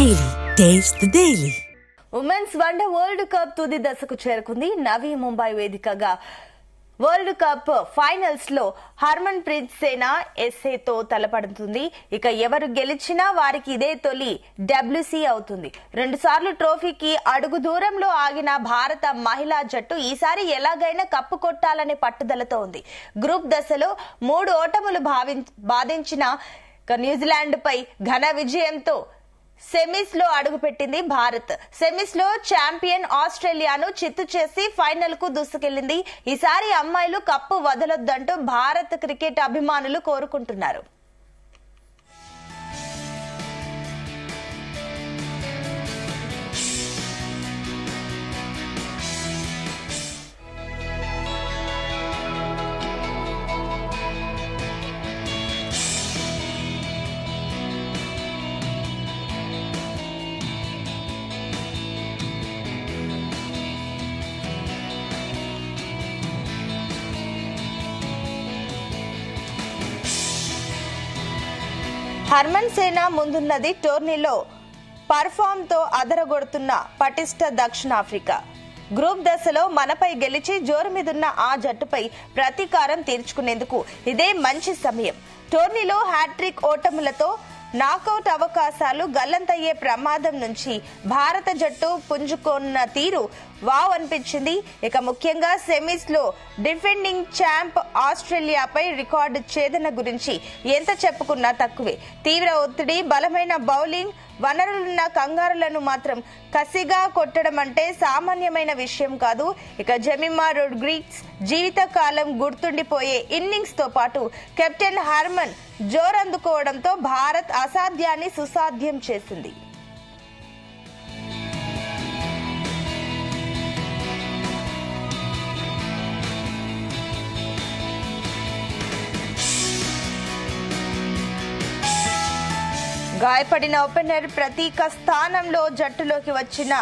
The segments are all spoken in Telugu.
Daily. Taste the Daily. Women's one day world cup తుది దశకు చేరుకుంది. నవీ ముంబై వేదికగా వరల్డ్ కప్ ఫైనల్స్ లో హర్మన్ ప్రీత్ సేన ఎస్ఏతో తలపడుతుంది. ఇక ఎవరు గెలిచినా వారికి ఇదే తొలి డబ్ల్యూసీ అవుతుంది. 2 సార్లు ట్రోఫీకి అడుగు దూరంలో ఆగిన భారత మహిళా జట్టు ఈసారి ఎలాగైనా కప్పు కొట్టాలనే పట్టుదలతో ఉంది. గ్రూప్ దశలో 3 ఓటములు బాధించిన న్యూజిలాండ్ పై ఘన విజయంతో సెమీస్ లో అడుగుపెట్టింది భారత్. సెమీస్ లో ఛాంపియన్ ఆస్ట్రేలియాను చిత్తు చేసి ఫైనల్ కు దూసుకెళ్లింది. ఈసారి అమ్మాయిలు కప్పు వదలొద్దంటూ భారత్ క్రికెట్ అభిమానులు కోరుకుంటున్నారు. హర్మన్ సేన ముందున్నది టోర్నీలో పర్ఫామ్ తో అదరగొడుతున్న పటిష్ట దక్షిణాఫ్రికా. గ్రూప్ దశలో మనపై గెలిచి జోరు మీదున్న ఆ జట్టుపై ప్రతీకారం తీర్చుకునేందుకు ఇదే మంచి సమయం. టోర్నీలో హ్యాట్రిక్ ఓటములతో నాకౌట్ అవకాశాలు గల్లంతయ్యే ప్రమాదం నుంచి భారత జట్టు పుంజుకున్న తీరు వావ్ అనిపించింది. ఇక ముఖ్యంగా సెమీస్ లో డిఫెండింగ్ ఛాంప్ ఆస్ట్రేలియాపై రికార్డు ఛేదన గురించి ఎంత చెప్పుకున్నా తక్కువే. తీవ్ర ఒత్తిడి, బలమైన బౌలింగ్, వనరులున్న కంగారులను మాత్రం కసిగా కొట్టడం అంటే సామాన్యమైన విషయం కాదు. ఇక జెమిమా రోడ్రిగ్స్ జీవితకాలం గుర్తుండిపోయే ఇన్నింగ్స్ తో పాటు కెప్టెన్ హర్మన్ జోరందుకోవడంతో భారత్ అసాధ్యాన్ని సుసాధ్యం చేసింది. గాయపడిన ఓపెనర్ ప్రతీక స్థానంలో జట్టులోకి వచ్చిన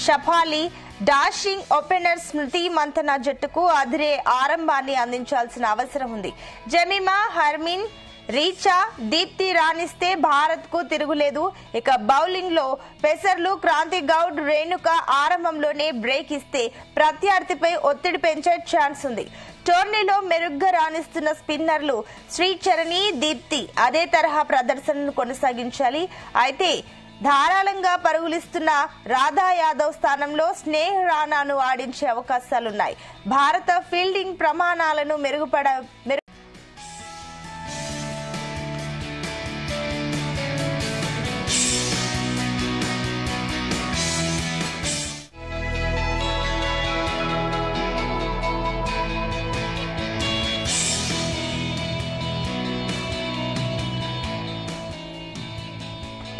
షఫాలి, డాషింగ్ ఓపెనర్ స్మృతి మంతన జట్టుకు అదిరే ఆరంభాన్ని అందించాల్సిన అవసరం ఉంది. జెమిమా, హర్మిన్, రీచా, దీప్తి రాణిస్తే భారత్ కు తిరుగులేదు. ఇక బౌలింగ్ లో పేసర్లు క్రాంతి గౌడ్, రేణుక ఆరంభంలోనే బ్రేక్ ఇస్తే ప్రత్యర్థిపై ఒత్తిడి పెంచే ఛాన్స్ ఉంది. టోర్నీలో మెరుగ్గా రాణిస్తున్న స్పిన్నర్లు శ్రీచరణి, దీప్తి అదే తరహా ప్రదర్శనను కొనసాగించాలి. అయితే ధారాళంగా పరుగులిస్తున్న రాధా యాదవ్ స్థానంలో స్నేహ్ రాణాను ఆడించే అవకాశాలున్నాయి. భారత ఫీల్డింగ్ ప్రమాణాలను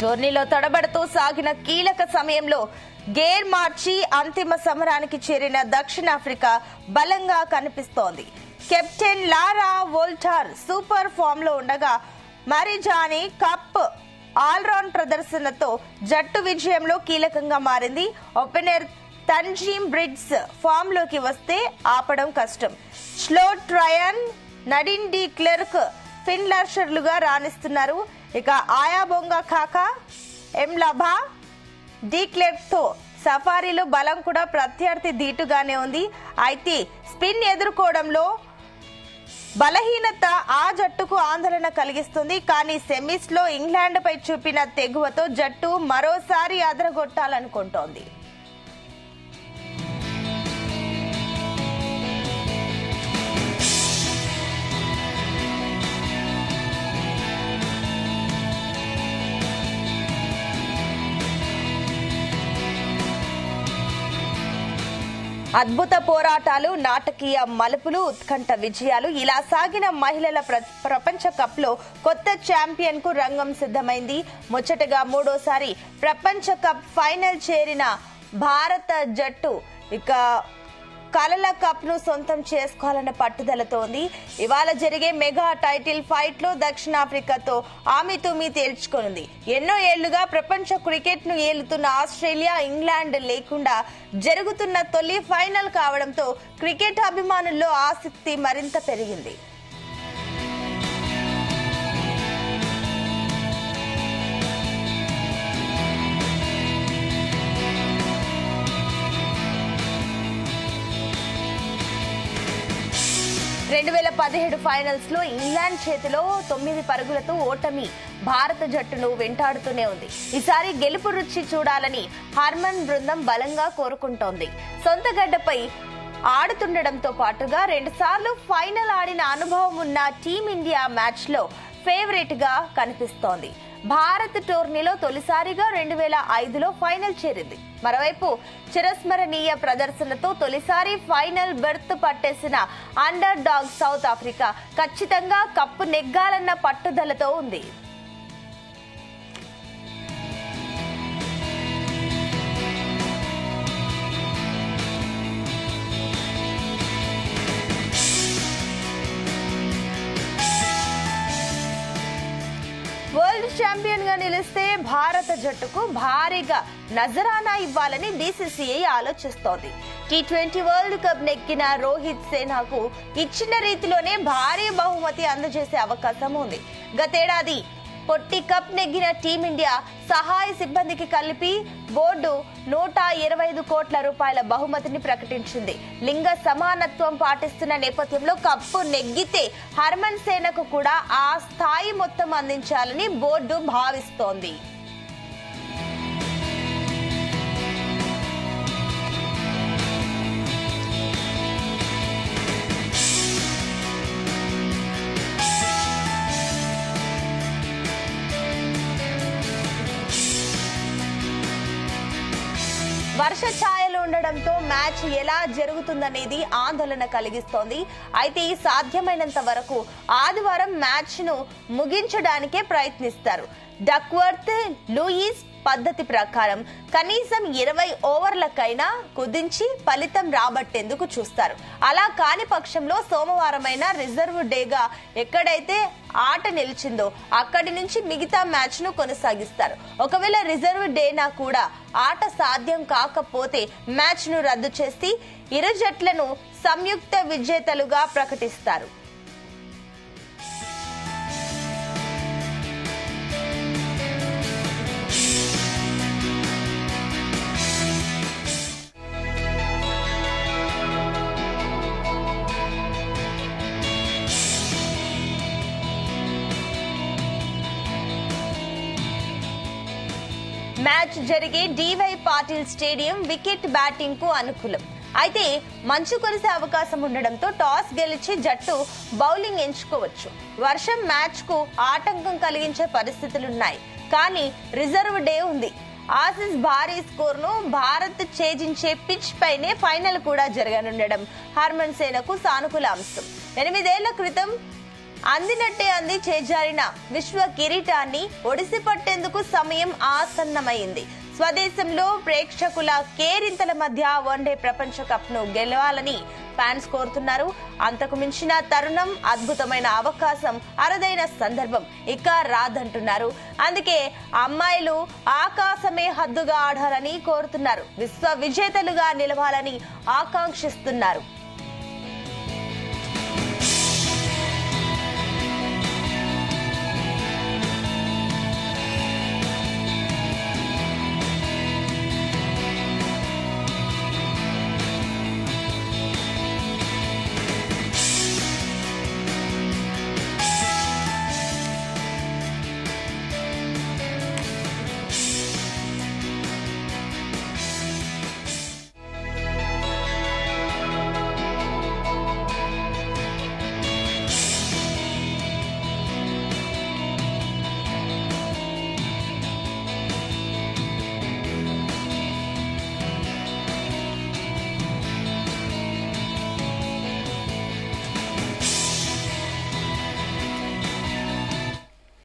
టోర్నీలో తడబడుతూ సాగిన కీలక సమయంలో గేర్ మార్చి అంతిమ సమరానికి చేరిన దక్షిణాఫ్రికా బలంగా కనిపిస్తోంది. కెప్టెన్ లారా వోల్టార్ సూపర్ ఫామ్ లో ఉండగా మరిజాని కప్ ఆల్రౌండ్ ప్రదర్శనతో జట్టు విజయంలో కీలకంగా మారింది. ఓపెనర్ తన్జీమ్ బ్రిడ్స్ ఫామ్ లోకి వస్తే ఆపడం కష్టం. Chloe Tryon, Nadine de Klerk ఫిన్లాషర్లుగా రాణిస్తున్నారు. ఇక ఆయాబొంగ ఖాకా, ఎంలభా, డి క్లెర్క్ తో సఫారీలో బలం కూడా ప్రత్యర్థి ధీటుగానే ఉంది. అయితే స్పిన్ ఎదుర్కోవడంలో బలహీనత ఆ జట్టుకు ఆందోళన కలిగిస్తుంది. కానీ సెమీస్ లో ఇంగ్లాండ్ పై చూపిన తెగువతో జట్టు మరోసారి అదరగొట్టాలనుకుంటోంది. అద్భుత పోరాటాలు, నాటకీయ మలుపులు, ఉత్కంఠ విజయాలు ఇలా సాగిన మహిళల ప్రపంచ కప్ లో కొత్త ఛాంపియన్ కు రంగం సిద్ధమైంది. ముచ్చటగా 3వసారి ప్రపంచ కప్ ఫైనల్ చేరిన భారత జట్టు ఇక కలల కప్ ను సొంతం చేసుకోవాలన్న పట్టుదలతో ఉంది. ఇవాళ జరిగే మెగా టైటిల్ ఫైట్ లో దక్షిణాఫ్రికాతో ఆమెతూమి తేల్చుకోనుంది. ఎన్నో ఏళ్లుగా ప్రపంచ క్రికెట్ ను ఏలుతున్న ఆస్ట్రేలియా, ఇంగ్లాండ్ లేకుండా జరుగుతున్న తొలి ఫైనల్ కావడంతో క్రికెట్ అభిమానుల్లో ఆసక్తి మరింత పెరిగింది. 2017 ఫైనల్స్ లో ఇంగ్లాండ్ చేతిలో 9 పరుగులతో ఓటమి భారత జట్టును వెంటాడుతూనే ఉంది. ఈసారి గెలుపు రుచి చూడాలని హర్మన్ బృందం బలంగా కోరుకుంటోంది. సొంత గడ్డపై ఆడుతుండడంతో పాటుగా 2 సార్లు ఫైనల్ ఆడిన అనుభవం ఉన్న టీమిండియా మ్యాచ్ లో ఫేవరెట్ గా కనిపిస్తోంది. భారత్ టోర్నీలో తొలిసారిగా 2005లో ఫైనల్ చేరింది. మరోవైపు చిరస్మరణీయ ప్రదర్శనతో తొలిసారి ఫైనల్ బెర్త్ పట్టేసిన అండర్ డాగ్ సౌత్ ఆఫ్రికా ఖచ్చితంగా కప్పు నెగ్గాలన్న పట్టుదలతో ఉంది. వరల్డ్ ఛాంపియన్ గా నిలిస్తే భారత జట్టుకు భారీగా నజరానా ఇవ్వాలని బీసీసీఐ ఆలోచిస్తోంది. T20 వరల్డ్ కప్ నెగ్గిన రోహిత్ సేనాకు ఇచ్చిన రీతిలోనే భారీ బహుమతి అందజేసే అవకాశం ఉంది. గతేడాది పొట్టి కప్ నెగ్గిన టీమిండియా సహాయ సిబ్బందికి కలిపి బోర్డు 125 కోట్ల రూపాయల బహుమతిని ప్రకటించింది. లింగ సమానత్వం పాటిస్తున్న నేపథ్యంలో కప్పు నెగ్గితే హర్మన్ సేనకు కూడా ఆ స్థాయి మొత్తం అందించాలని బోర్డు భావిస్తోంది. వర్ష ఛాయలు ఉండడంతో మ్యాచ్ ఎలా జరుగుతుందనేది ఆందోళన కలిగిస్తోంది. అయితే ఈ సాధ్యమైనంత వరకు ఆదివారం మ్యాచ్ ను ముగించడానికే ప్రయత్నిస్తారు. డక్వర్త్ లూయిస్ పద్ధతి ప్రకారం కనీసం 20 ఓవర్లకైనా కుదించి ఫలితం రాబట్టేందుకు చూస్తారు. అలా కాని పక్షంలో సోమవారమైన రిజర్వ్ డేగా ఎక్కడైతే ఆట నిలిచిందో అక్కడి నుంచి మిగతా మ్యాచ్ ను కొనసాగిస్తారు. ఒకవేళ రిజర్వ్ డేనా కూడా ఆట సాధ్యం కాకపోతే మ్యాచ్ ను రద్దు చేసి ఇరు జట్లను సంయుక్త విజేతలుగా ప్రకటిస్తారు. మ్యాచ్ జరిగే DY Patil stadium wicket batting కు అనుకూలం. అయితే మంచు కురిసే అవకాశం ఉండడంతో టాస్ గెలిచి జట్టు బౌలింగ్ ఎంచుకోవచ్చు. వర్షం మ్యాచ్ కు ఆటంకం కలిగించే పరిస్థితులున్నాయి. కానీ రిజర్వ్ డే ఉంది. ఆసీస్ భారీ స్కోర్ ను భారత్ ఛేదించే పిచ్ పైనే ఫైనల్ కూడా జరగనుండడం హర్మన్ సేనకు సానుకూల అంశం. 8 ఏళ్ల క్రితం అందినట్టే అంది చేజారిన విశ్వ కిరీటాన్ని ఒడిసి పట్టేందుకు సమయం ఆసన్నమైంది. స్వదేశంలో ప్రేక్షకుల కేరింతల మధ్య వన్డే ప్రపంచ కప్ ను గెలవాలని ఫ్యాన్స్ కోరుతున్నారు. అంతకు మించిన తరుణం, అద్భుతమైన అవకాశం, అరుదైన సందర్భం ఇక రాదంటున్నారు. అందుకే అమ్మాయిలు ఆకాశమే హద్దుగా ఆడాలని కోరుతున్నారు. విశ్వ విజేతలుగా నిలవాలని ఆకాంక్షిస్తున్నారు.